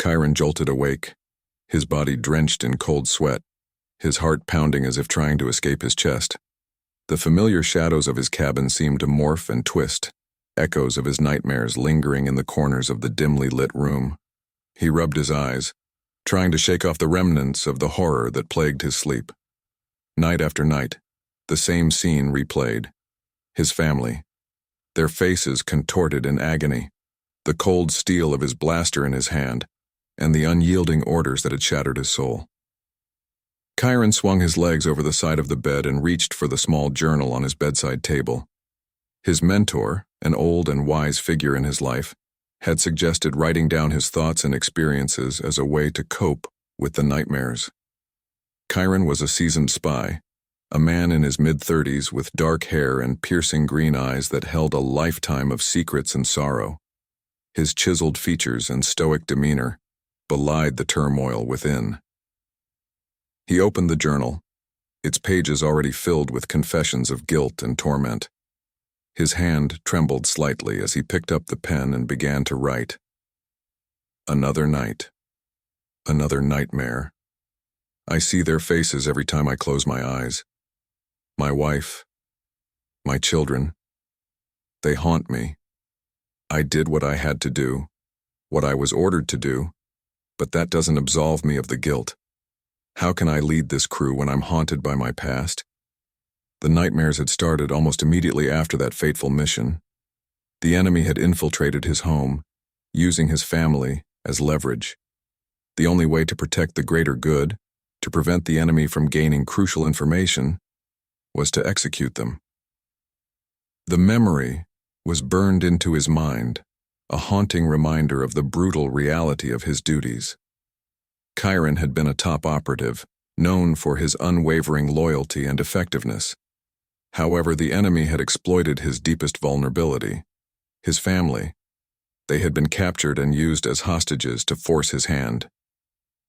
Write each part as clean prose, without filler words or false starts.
Kyron jolted awake, his body drenched in cold sweat, his heart pounding as if trying to escape his chest. The familiar shadows of his cabin seemed to morph and twist, echoes of his nightmares lingering in the corners of the dimly lit room. He rubbed his eyes, trying to shake off the remnants of the horror that plagued his sleep. Night after night, the same scene replayed. His family, their faces contorted in agony, the cold steel of his blaster in his hand, and the unyielding orders that had shattered his soul. Kyron swung his legs over the side of the bed and reached for the small journal on his bedside table. His mentor, an old and wise figure in his life, had suggested writing down his thoughts and experiences as a way to cope with the nightmares. Kyron was a seasoned spy, a man in his mid-30s with dark hair and piercing green eyes that held a lifetime of secrets and sorrow. His chiseled features and stoic demeanor belied the turmoil within. He opened the journal, its pages already filled with confessions of guilt and torment. His hand trembled slightly as he picked up the pen and began to write. Another night. Another nightmare. I see their faces every time I close my eyes. My wife. My children. They haunt me. I did what I had to do, what I was ordered to do, but that doesn't absolve me of the guilt. How can I lead this crew when I'm haunted by my past? The nightmares had started almost immediately after that fateful mission. The enemy had infiltrated his home, using his family as leverage. The only way to protect the greater good, to prevent the enemy from gaining crucial information, was to execute them. The memory was burned into his mind, a haunting reminder of the brutal reality of his duties. Kyron had been a top operative, known for his unwavering loyalty and effectiveness. However, the enemy had exploited his deepest vulnerability, his family. They had been captured and used as hostages to force his hand.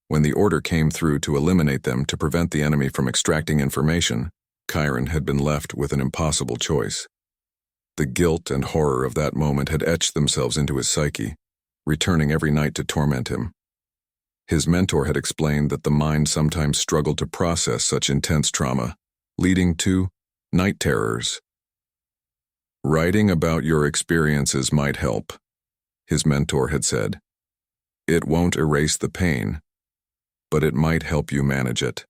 When the order came through to eliminate them to prevent the enemy from extracting information, Kyron had been left with an impossible choice. The guilt and horror of that moment had etched themselves into his psyche, returning every night to torment him. His mentor had explained that the mind sometimes struggled to process such intense trauma, leading to night terrors. Writing about your experiences might help, his mentor had said. It won't erase the pain, but it might help you manage it.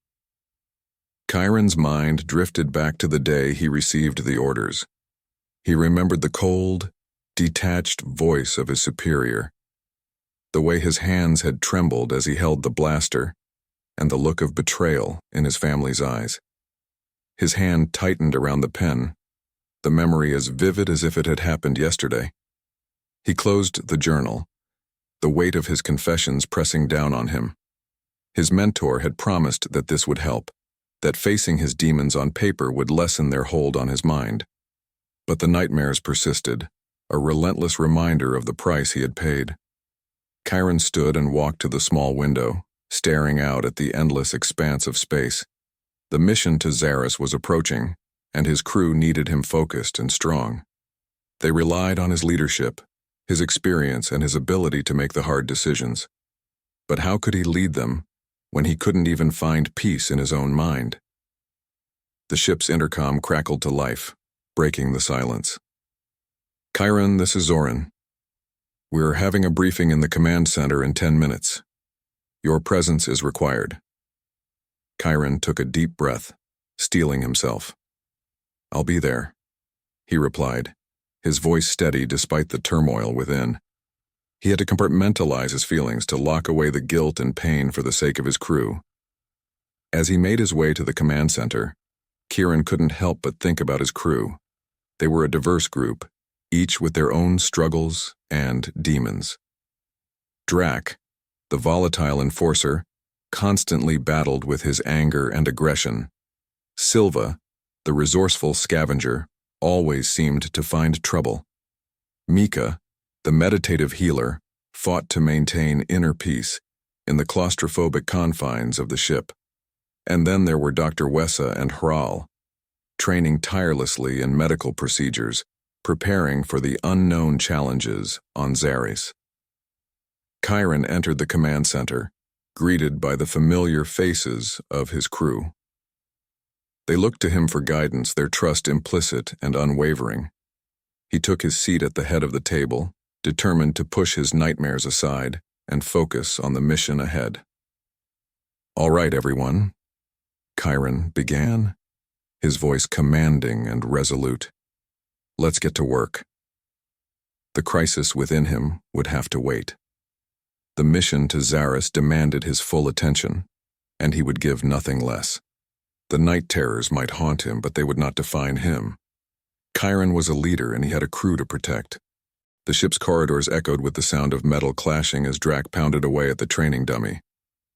Kyron's mind drifted back to the day he received the orders. He remembered the cold, detached voice of his superior, the way his hands had trembled as he held the blaster, and the look of betrayal in his family's eyes. His hand tightened around the pen, the memory as vivid as if it had happened yesterday. He closed the journal, the weight of his confessions pressing down on him. His mentor had promised that this would help, that facing his demons on paper would lessen their hold on his mind. But the nightmares persisted, a relentless reminder of the price he had paid. Kyron stood and walked to the small window, staring out at the endless expanse of space. The mission to Zaris was approaching, and his crew needed him focused and strong. They relied on his leadership, his experience, and his ability to make the hard decisions. But how could he lead them when he couldn't even find peace in his own mind? The ship's intercom crackled to life, breaking the silence. Kyron, this is Zoran. We're having a briefing in the command center in 10 minutes. Your presence is required. Kyron took a deep breath, steeling himself. I'll be there, he replied, his voice steady despite the turmoil within. He had to compartmentalize his feelings to lock away the guilt and pain for the sake of his crew. As he made his way to the command center, Kyron couldn't help but think about his crew. They were a diverse group, each with their own struggles and demons. Drac, the volatile enforcer, constantly battled with his anger and aggression. Silva, the resourceful scavenger, always seemed to find trouble. Mika, the meditative healer, fought to maintain inner peace in the claustrophobic confines of the ship. And then there were Dr. Wessa and Hral, training tirelessly in medical procedures, preparing for the unknown challenges on Zaris. Kyron entered the command center, greeted by the familiar faces of his crew. They looked to him for guidance, their trust implicit and unwavering. He took his seat at the head of the table, determined to push his nightmares aside and focus on the mission ahead. "All right, everyone," Kyron began, his voice commanding and resolute. "Let's get to work." The crisis within him would have to wait. The mission to Zaris demanded his full attention, and he would give nothing less. The night terrors might haunt him, but they would not define him. Kyron was a leader, and he had a crew to protect. The ship's corridors echoed with the sound of metal clashing as Drac pounded away at the training dummy.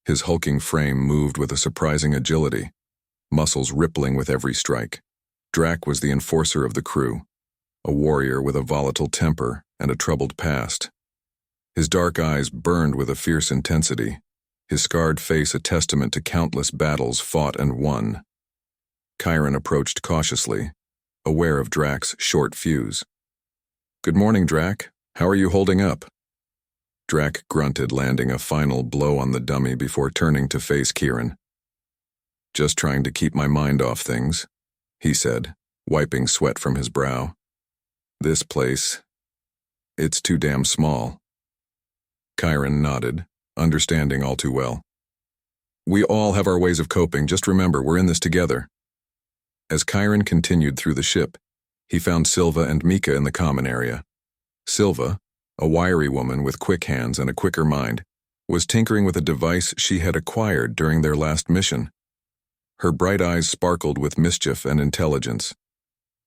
His hulking frame moved with a surprising agility, muscles rippling with every strike. Drac was the enforcer of the crew, a warrior with a volatile temper and a troubled past. His dark eyes burned with a fierce intensity, his scarred face a testament to countless battles fought and won. Kyron approached cautiously, aware of Drac's short fuse. "Good morning, Drac. How are you holding up?" Drac grunted, landing a final blow on the dummy before turning to face Kyron. "Just trying to keep my mind off things," he said, wiping sweat from his brow. "This place, it's too damn small." Kyron nodded, understanding all too well. "We all have our ways of coping. Just remember, we're in this together." As Kyron continued through the ship, he found Silva and Mika in the common area. Silva, a wiry woman with quick hands and a quicker mind, was tinkering with a device she had acquired during their last mission. Her bright eyes sparkled with mischief and intelligence.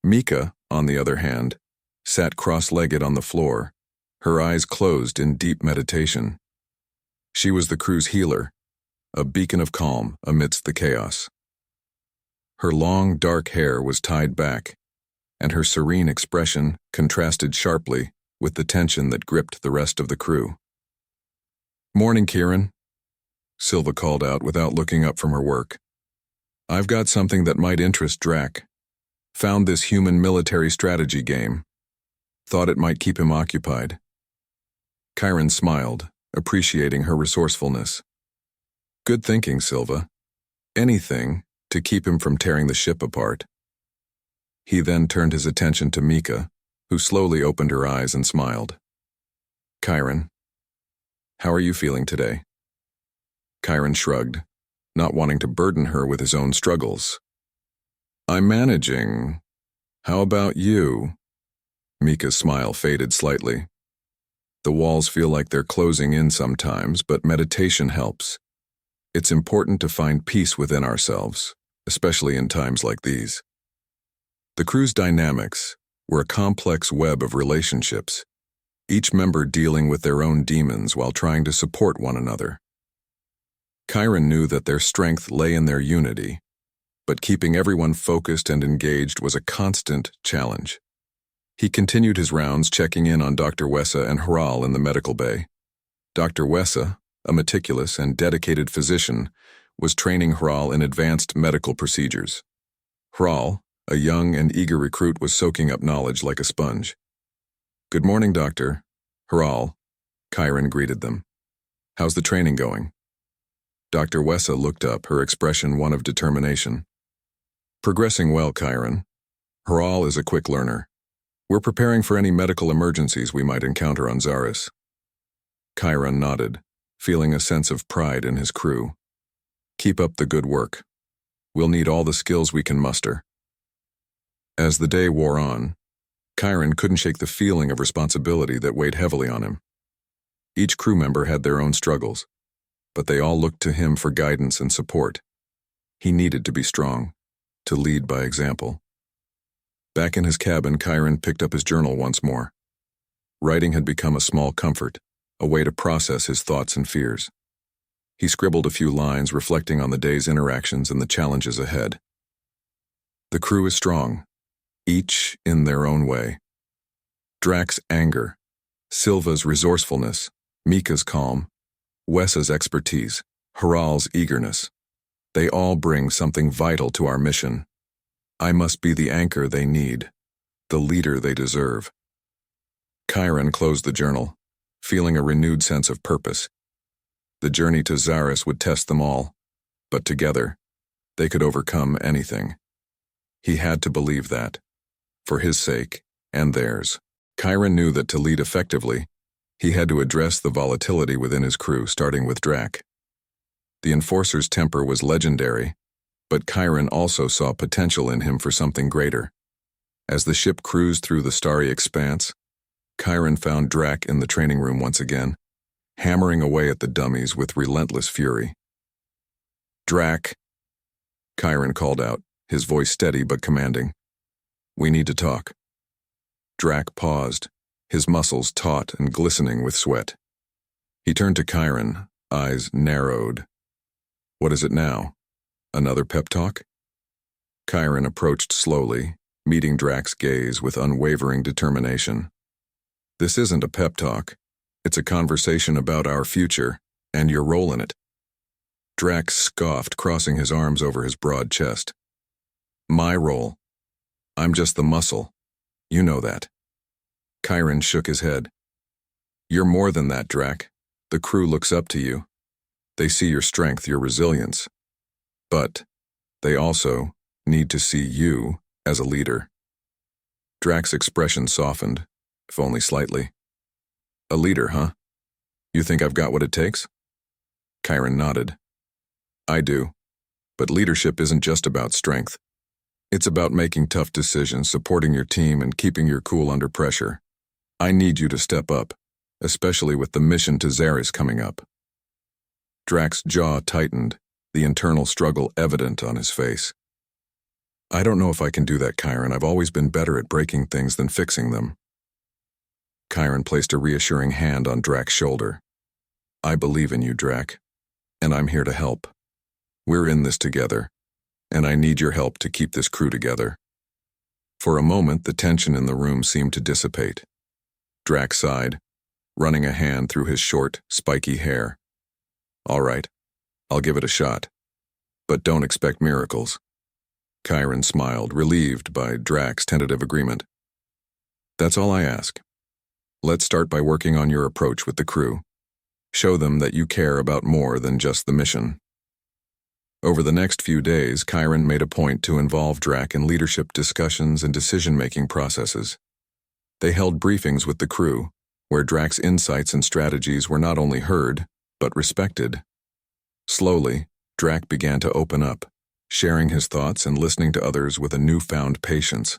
Mika, on the other hand, sat cross-legged on the floor, her eyes closed in deep meditation. She was the crew's healer, a beacon of calm amidst the chaos. Her long, dark hair was tied back, and her serene expression contrasted sharply with the tension that gripped the rest of the crew. "Morning, Kyron," Silva called out without looking up from her work. "I've got something that might interest Drac. Found this human military strategy game. Thought it might keep him occupied." Kyron smiled, appreciating her resourcefulness. "Good thinking, Silva. Anything to keep him from tearing the ship apart." He then turned his attention to Mika, who slowly opened her eyes and smiled. "Kyron, how are you feeling today?" Kyron shrugged, not wanting to burden her with his own struggles. "I'm managing. How about you?" Mika's smile faded slightly. "The walls feel like they're closing in sometimes, but meditation helps. It's important to find peace within ourselves, especially in times like these." The crew's dynamics were a complex web of relationships, each member dealing with their own demons while trying to support one another. Kyron knew that their strength lay in their unity, but keeping everyone focused and engaged was a constant challenge. He continued his rounds, checking in on Dr. Wessa and Haral in the medical bay. Dr. Wessa, a meticulous and dedicated physician, was training Haral in advanced medical procedures. Haral, a young and eager recruit, was soaking up knowledge like a sponge. "Good morning, Doctor." "Haral," Kyron greeted them. "How's the training going?" Dr. Wessa looked up, her expression one of determination. "Progressing well, Kyron. Haral is a quick learner. We're preparing for any medical emergencies we might encounter on Zaris." Kyron nodded, feeling a sense of pride in his crew. "Keep up the good work. We'll need all the skills we can muster." As the day wore on, Kyron couldn't shake the feeling of responsibility that weighed heavily on him. Each crew member had their own struggles, but they all looked to him for guidance and support. He needed to be strong, to lead by example. Back in his cabin, Kyron picked up his journal once more. Writing had become a small comfort, a way to process his thoughts and fears. He scribbled a few lines reflecting on the day's interactions and the challenges ahead. The crew is strong, each in their own way. Drac's anger, Silva's resourcefulness, Mika's calm, Wessa's expertise, Haral's eagerness. They all bring something vital to our mission. I must be the anchor they need, the leader they deserve. Kyron closed the journal, feeling a renewed sense of purpose. The journey to Zaris would test them all, but together, they could overcome anything. He had to believe that, for his sake and theirs. Kyron knew that to lead effectively, he had to address the volatility within his crew, starting with Drac. The Enforcer's temper was legendary, but Kyron also saw potential in him for something greater. As the ship cruised through the starry expanse, Kyron found Drac in the training room once again, hammering away at the dummies with relentless fury. "Drac," Kyron called out, his voice steady but commanding. "We need to talk." Drac paused, his muscles taut and glistening with sweat. He turned to Kyron, eyes narrowed. "What is it now? Another pep talk?" Kyron approached slowly, meeting Drac's gaze with unwavering determination. "This isn't a pep talk. It's a conversation about our future and your role in it." Drac scoffed, crossing his arms over his broad chest. "My role? I'm just the muscle. You know that." Kyron shook his head. "You're more than that, Drac. The crew looks up to you. They see your strength, your resilience. But they also need to see you as a leader." Drac's expression softened, if only slightly. "A leader, huh? You think I've got what it takes?" Kyron nodded. "I do. But leadership isn't just about strength. It's about making tough decisions, supporting your team, and keeping your cool under pressure. I need you to step up, especially with the mission to Zaris coming up." Drac's jaw tightened, the internal struggle evident on his face. "I don't know if I can do that, Kyron. I've always been better at breaking things than fixing them." Kyron placed a reassuring hand on Drac's shoulder. "I believe in you, Drac, and I'm here to help. We're in this together, and I need your help to keep this crew together." For a moment, the tension in the room seemed to dissipate. Drac sighed, running a hand through his short, spiky hair. "All right, I'll give it a shot. But don't expect miracles." Kyron smiled, relieved by Drac's tentative agreement. "That's all I ask. Let's start by working on your approach with the crew. Show them that you care about more than just the mission." Over the next few days, Kyron made a point to involve Drac in leadership discussions and decision-making processes. They held briefings with the crew, where Drac's insights and strategies were not only heard, but respected. Slowly, Drac began to open up, sharing his thoughts and listening to others with a newfound patience.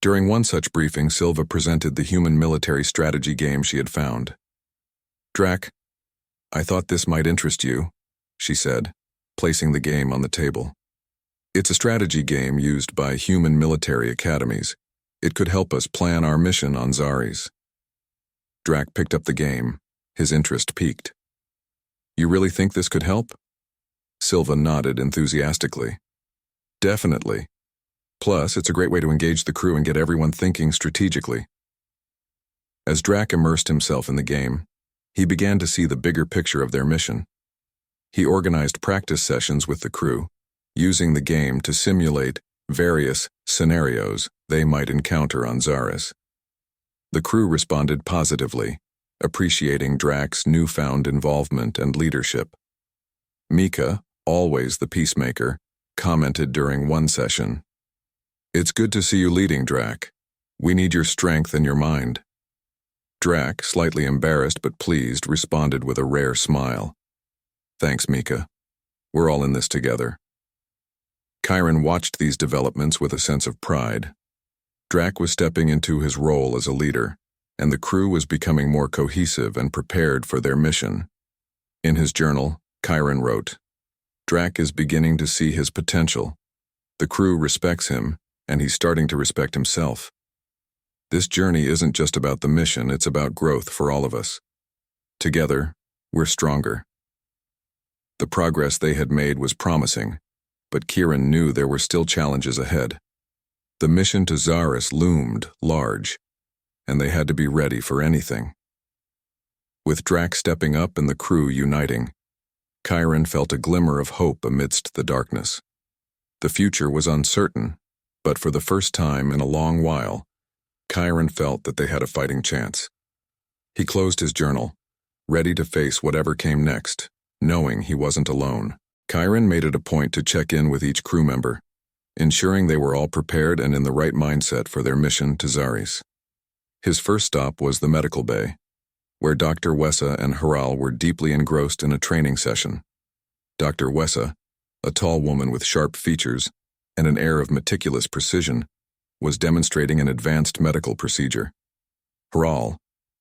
During one such briefing, Silva presented the human military strategy game she had found. "Drac, I thought this might interest you," she said, placing the game on the table. "It's a strategy game used by human military academies. It could help us plan our mission on Zaris." Drac picked up the game, his interest piqued. "You really think this could help?" Silva nodded enthusiastically. "Definitely. Plus, it's a great way to engage the crew and get everyone thinking strategically." As Drac immersed himself in the game, he began to see the bigger picture of their mission. He organized practice sessions with the crew, using the game to simulate various scenarios they might encounter on Zaris. The crew responded positively, appreciating Drac's newfound involvement and leadership. Mika, always the peacemaker, commented during one session, "It's good to see you leading, Drac. We need your strength and your mind." Drac, slightly embarrassed but pleased, responded with a rare smile. "Thanks, Mika. We're all in this together." Kyron watched these developments with a sense of pride. Drac was stepping into his role as a leader, and the crew was becoming more cohesive and prepared for their mission. In his journal, Kyron wrote, "Drac is beginning to see his potential. The crew respects him, and he's starting to respect himself. This journey isn't just about the mission, it's about growth for all of us. Together, we're stronger." The progress they had made was promising, but Kyron knew there were still challenges ahead. The mission to Zaris loomed large, and they had to be ready for anything. With Drac stepping up and the crew uniting, Kyron felt a glimmer of hope amidst the darkness. The future was uncertain, but for the first time in a long while, Kyron felt that they had a fighting chance. He closed his journal, ready to face whatever came next, knowing he wasn't alone. Kyron made it a point to check in with each crew member, ensuring they were all prepared and in the right mindset for their mission to Zaris. His first stop was the medical bay, where Dr. Wessa and Haral were deeply engrossed in a training session. Dr. Wessa, a tall woman with sharp features and an air of meticulous precision, was demonstrating an advanced medical procedure. Haral,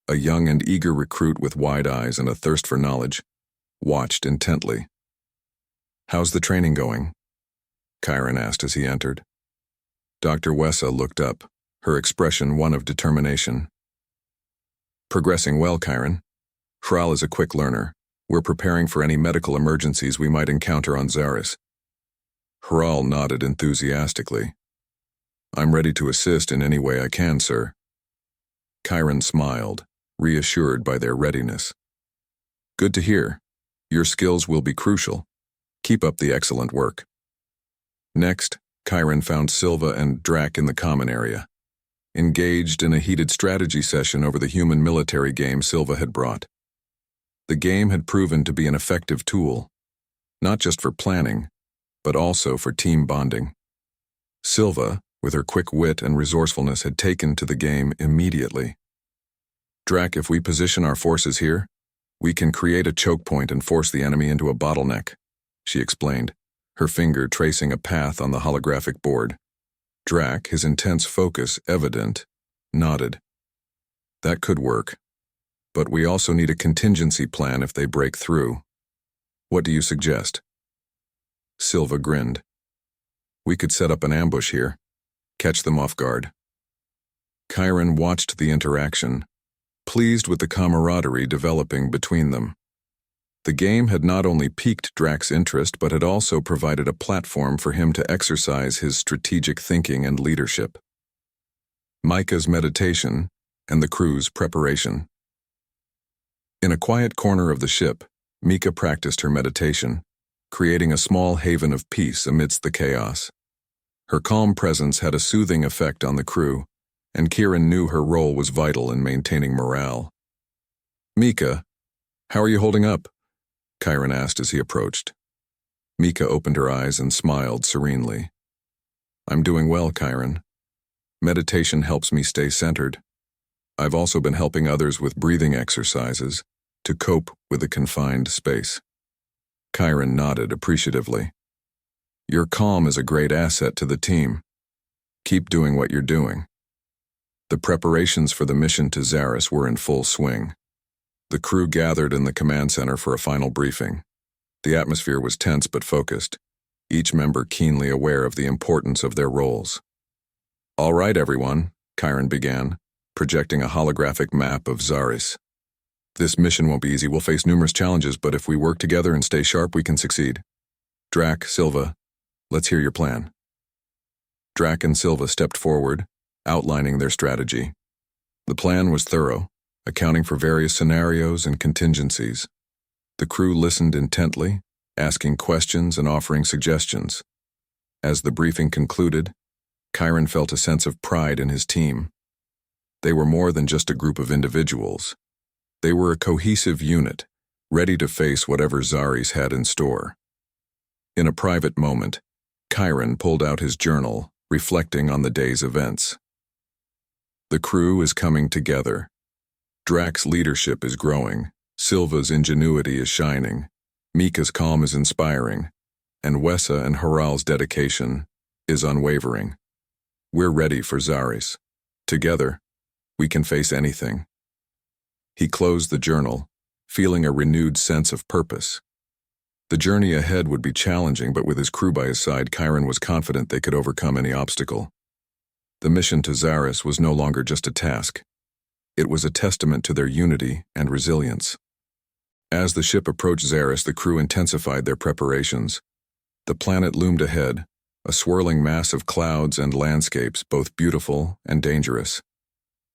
a young and eager recruit with wide eyes and a thirst for knowledge, watched intently. "How's the training going?" Kyron asked as he entered. Dr. Wessa looked up, her expression one of determination. "Progressing well, Kyron. Haral is a quick learner. We're preparing for any medical emergencies we might encounter on Zaris." Haral nodded enthusiastically. "I'm ready to assist in any way I can, sir." Kyron smiled, reassured by their readiness. "Good to hear. Your skills will be crucial. Keep up the excellent work." Next, Kyron found Silva and Drac in the common area, engaged in a heated strategy session over the human military game Silva had brought. The game had proven to be an effective tool, not just for planning, but also for team bonding. Silva, with her quick wit and resourcefulness, had taken to the game immediately. "Drac, if we position our forces here, we can create a choke point and force the enemy into a bottleneck," she explained, her finger tracing a path on the holographic board. Drac, his intense focus evident, nodded. "That could work, but we also need a contingency plan if they break through. What do you suggest?" Silva grinned. "We could set up an ambush here, catch them off guard." Kyron watched the interaction, pleased with the camaraderie developing between them. The game had not only piqued Drac's interest, but had also provided a platform for him to exercise his strategic thinking and leadership. Micah's meditation and the crew's preparation. In a quiet corner of the ship, Mika practiced her meditation, creating a small haven of peace amidst the chaos. Her calm presence had a soothing effect on the crew, and Kyron knew her role was vital in maintaining morale. "Mika, how are you holding up?" Kyron asked as he approached. Mika opened her eyes and smiled serenely. "I'm doing well, Kyron. Meditation helps me stay centered. I've also been helping others with breathing exercises to cope with a confined space." Kyron nodded appreciatively. "Your calm is a great asset to the team. Keep doing what you're doing." The preparations for the mission to Zaris were in full swing. The crew gathered in the command center for a final briefing. The atmosphere was tense but focused, each member keenly aware of the importance of their roles. "All right, everyone," Kyron began, projecting a holographic map of Zaris. "This mission won't be easy. We'll face numerous challenges, but if we work together and stay sharp, we can succeed. Drac, Silva, let's hear your plan." Drac and Silva stepped forward, outlining their strategy. The plan was thorough, accounting for various scenarios and contingencies. The crew listened intently, asking questions and offering suggestions. As the briefing concluded, Kyron felt a sense of pride in his team. They were more than just a group of individuals. They were a cohesive unit, ready to face whatever Zaris had in store. In a private moment, Kyron pulled out his journal, reflecting on the day's events. The crew is coming together. Drac's leadership is growing, Silva's ingenuity is shining, Mika's calm is inspiring, and Wessa and Haral's dedication is unwavering. We're ready for Zaris. Together, we can face anything. He closed the journal, feeling a renewed sense of purpose. The journey ahead would be challenging, but with his crew by his side, Kyron was confident they could overcome any obstacle. The mission to Zaris was no longer just a task. It was a testament to their unity and resilience. As the ship approached Zaris, the crew intensified their preparations. The planet loomed ahead, a swirling mass of clouds and landscapes, both beautiful and dangerous.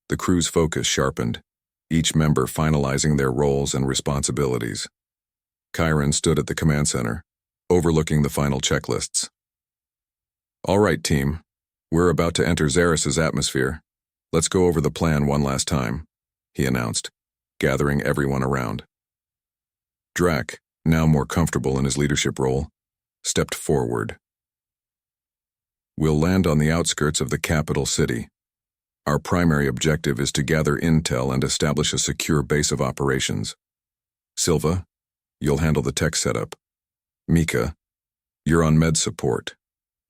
The crew's focus sharpened, each member finalizing their roles and responsibilities. Kyron stood at the command center, overlooking the final checklists. "All right, team. We're about to enter Zaris's atmosphere. Let's go over the plan one last time," he announced, gathering everyone around. Drac, now more comfortable in his leadership role, stepped forward. We'll land on the outskirts of the capital city. Our primary objective is to gather intel and establish a secure base of operations. Silva, you'll handle the tech setup. Mika, you're on med support.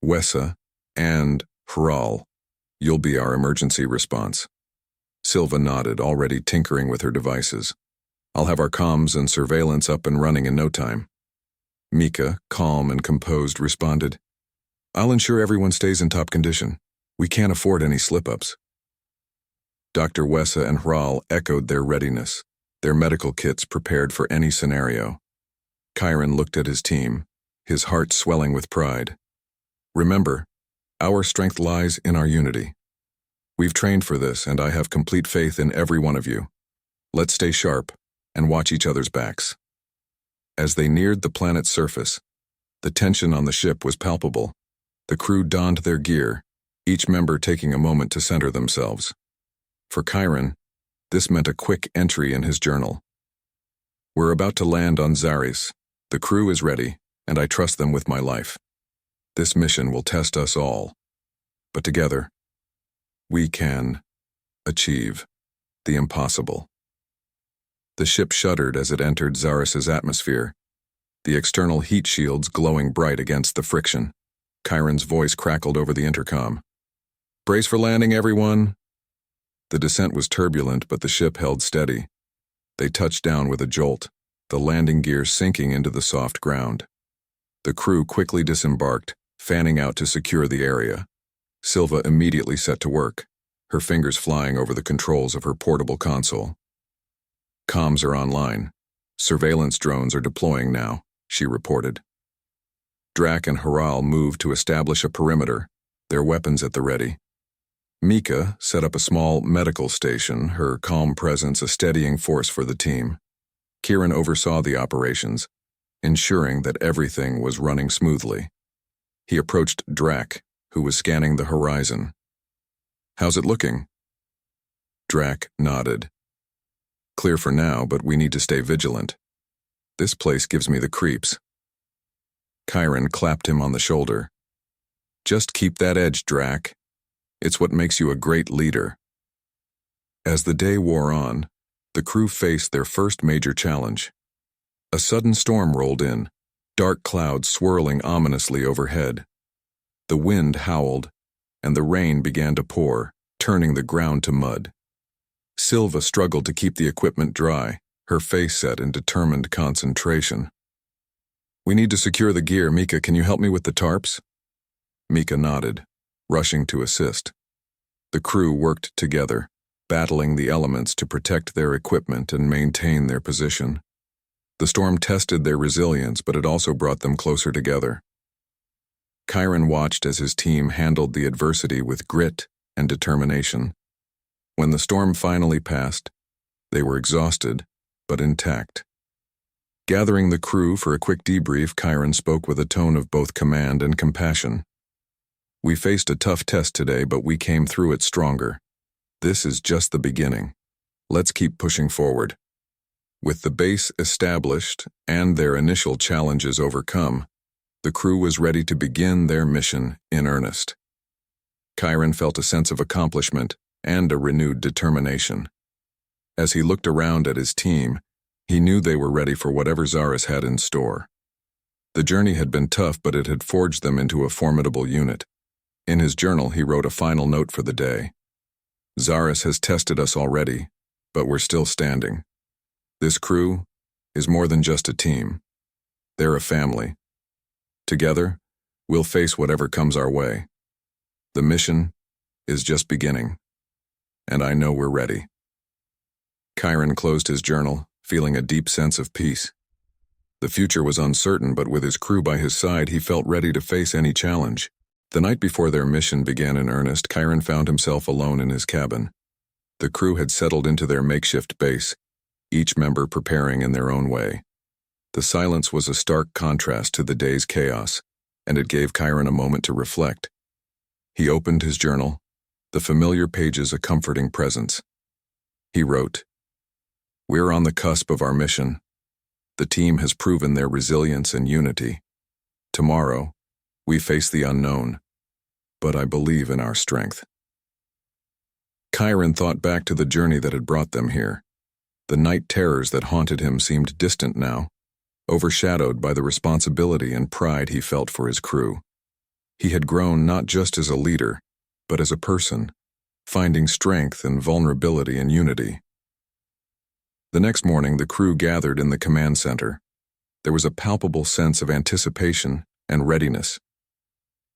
Wessa and Hral, you'll be our emergency response. Silva nodded, already tinkering with her devices. I'll have our comms and surveillance up and running in no time. Mika, calm and composed, responded, I'll ensure everyone stays in top condition. We can't afford any slip-ups. Dr. Wessa and Hral echoed their readiness, their medical kits prepared for any scenario. Kyron looked at his team, his heart swelling with pride. Remember, our strength lies in our unity. We've trained for this, and I have complete faith in every one of you. Let's stay sharp and watch each other's backs. As they neared the planet's surface, the tension on the ship was palpable. The crew donned their gear, each member taking a moment to center themselves. For Kyron, this meant a quick entry in his journal. We're about to land on Zaris. The crew is ready, and I trust them with my life. This mission will test us all. But together, we can achieve the impossible. The ship shuddered as it entered Zaris's atmosphere, the external heat shields glowing bright against the friction. Kyron's voice crackled over the intercom. Brace for landing, everyone. The descent was turbulent, but the ship held steady. They touched down with a jolt, the landing gear sinking into the soft ground. The crew quickly disembarked, fanning out to secure the area. Silva immediately set to work, her fingers flying over the controls of her portable console. Comms are online. Surveillance drones are deploying now, she reported. Drac and Hral moved to establish a perimeter, their weapons at the ready. Mika set up a small medical station, her calm presence a steadying force for the team. Kyron oversaw the operations, ensuring that everything was running smoothly. He approached Drac, who was scanning the horizon. How's it looking? Drac nodded. Clear for now, but we need to stay vigilant. This place gives me the creeps. Kyron clapped him on the shoulder. Just keep that edge, Drac. It's what makes you a great leader. As the day wore on, the crew faced their first major challenge. A sudden storm rolled in, dark clouds swirling ominously overhead. The wind howled, and the rain began to pour, turning the ground to mud. Silva struggled to keep the equipment dry, her face set in determined concentration. We need to secure the gear. Mika, can you help me with the tarps? Mika nodded, rushing to assist. The crew worked together, battling the elements to protect their equipment and maintain their position. The storm tested their resilience, but it also brought them closer together. Kyron watched as his team handled the adversity with grit and determination. When the storm finally passed, they were exhausted, but intact. Gathering the crew for a quick debrief, Kyron spoke with a tone of both command and compassion. We faced a tough test today, but we came through it stronger. This is just the beginning. Let's keep pushing forward. With the base established and their initial challenges overcome, the crew was ready to begin their mission in earnest. Kyron felt a sense of accomplishment and a renewed determination. As he looked around at his team, he knew they were ready for whatever Zaris had in store. The journey had been tough, but it had forged them into a formidable unit. In his journal, he wrote a final note for the day. Zaris has tested us already, but we're still standing. This crew is more than just a team. They're a family. Together, we'll face whatever comes our way. The mission is just beginning, and I know we're ready. Kyron closed his journal, feeling a deep sense of peace. The future was uncertain, but with his crew by his side, he felt ready to face any challenge. The night before their mission began in earnest, Kyron found himself alone in his cabin. The crew had settled into their makeshift base, each member preparing in their own way. The silence was a stark contrast to the day's chaos, and it gave Kyron a moment to reflect. He opened his journal, the familiar pages a comforting presence. He wrote, We're on the cusp of our mission. The team has proven their resilience and unity. Tomorrow, we face the unknown, but I believe in our strength. Kyron thought back to the journey that had brought them here. The night terrors that haunted him seemed distant now, overshadowed by the responsibility and pride he felt for his crew. He had grown not just as a leader, but as a person, finding strength and vulnerability in unity. The next morning, the crew gathered in the command center. There was a palpable sense of anticipation and readiness.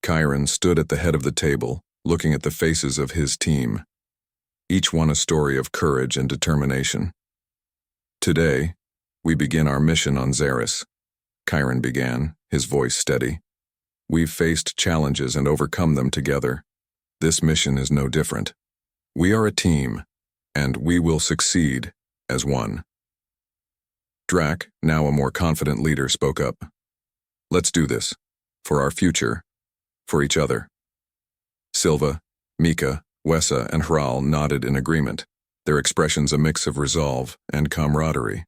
Kyron stood at the head of the table, looking at the faces of his team, each one a story of courage and determination. Today, we begin our mission on Zaris, Kyron began, his voice steady. We've faced challenges and overcome them together. This mission is no different. We are a team, and we will succeed as one. Drac, now a more confident leader, spoke up. Let's do this. For our future. For each other. Silva, Mika, Wessa, and Hral nodded in agreement, their expressions a mix of resolve and camaraderie.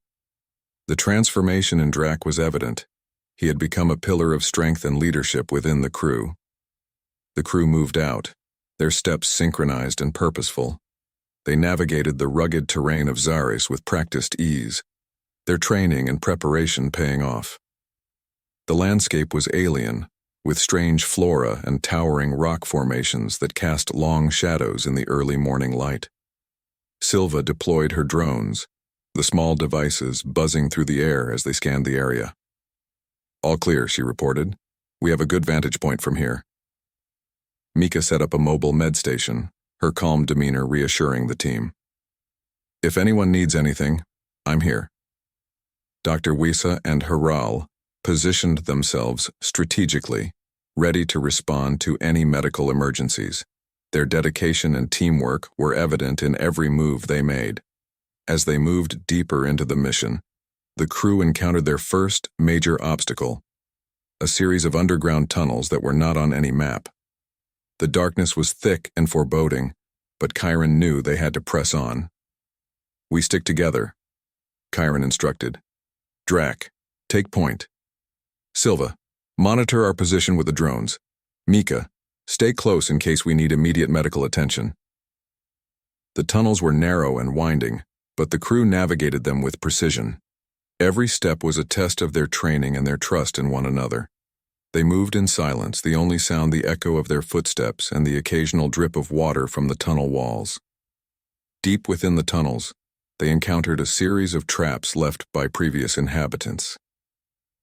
The transformation in Drac was evident. He had become a pillar of strength and leadership within the crew. The crew moved out, their steps synchronized and purposeful. They navigated the rugged terrain of Zaris with practiced ease, their training and preparation paying off. The landscape was alien, with strange flora and towering rock formations that cast long shadows in the early morning light. Silva deployed her drones, the small devices buzzing through the air as they scanned the area. All clear, she reported. We have a good vantage point from here. Mika set up a mobile med station, her calm demeanor reassuring the team. If anyone needs anything, I'm here. Dr. Wessa and Hral positioned themselves strategically, ready to respond to any medical emergencies. Their dedication and teamwork were evident in every move they made. As they moved deeper into the mission, the crew encountered their first major obstacle, a series of underground tunnels that were not on any map. The darkness was thick and foreboding, but Kyron knew they had to press on. We stick together, Kyron instructed. Drac, take point. Silva, monitor our position with the drones. Mika, stay close in case we need immediate medical attention. The tunnels were narrow and winding, but the crew navigated them with precision. Every step was a test of their training and their trust in one another. They moved in silence, the only sound the echo of their footsteps and the occasional drip of water from the tunnel walls. Deep within the tunnels, they encountered a series of traps left by previous inhabitants.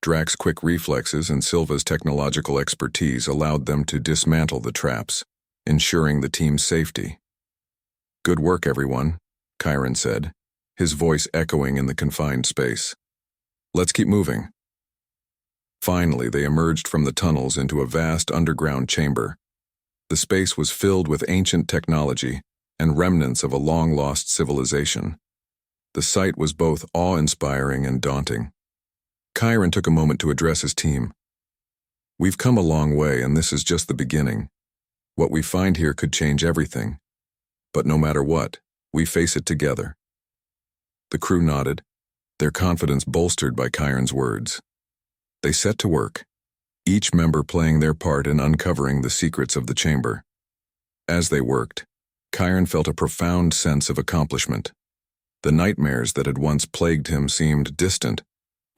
Drac's quick reflexes and Silva's technological expertise allowed them to dismantle the traps, ensuring the team's safety. Good work, everyone, Kyron said, his voice echoing in the confined space. Let's keep moving. Finally, they emerged from the tunnels into a vast underground chamber. The space was filled with ancient technology and remnants of a long-lost civilization. The sight was both awe-inspiring and daunting. Kyron took a moment to address his team. We've come a long way, and this is just the beginning. What we find here could change everything. But no matter what, we face it together. The crew nodded, their confidence bolstered by Kyron's words. They set to work, each member playing their part in uncovering the secrets of the chamber. As they worked, Kyron felt a profound sense of accomplishment. The nightmares that had once plagued him seemed distant,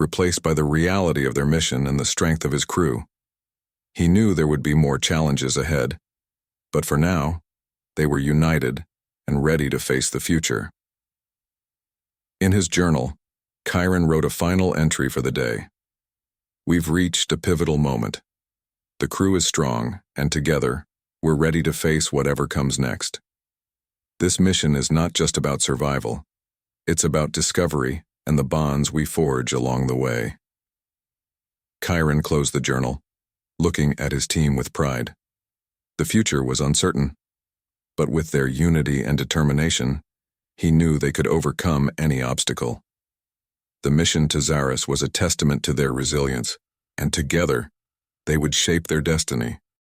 replaced by the reality of their mission and the strength of his crew. He knew there would be more challenges ahead, but for now, they were united and ready to face the future. In his journal, Kyron wrote a final entry for the day. We've reached a pivotal moment. The crew is strong, and together, we're ready to face whatever comes next. This mission is not just about survival. It's about discovery and the bonds we forge along the way. Kyron closed the journal, looking at his team with pride. The future was uncertain, but with their unity and determination, he knew they could overcome any obstacle. The mission to Zaris was a testament to their resilience, and together, they would shape their destiny.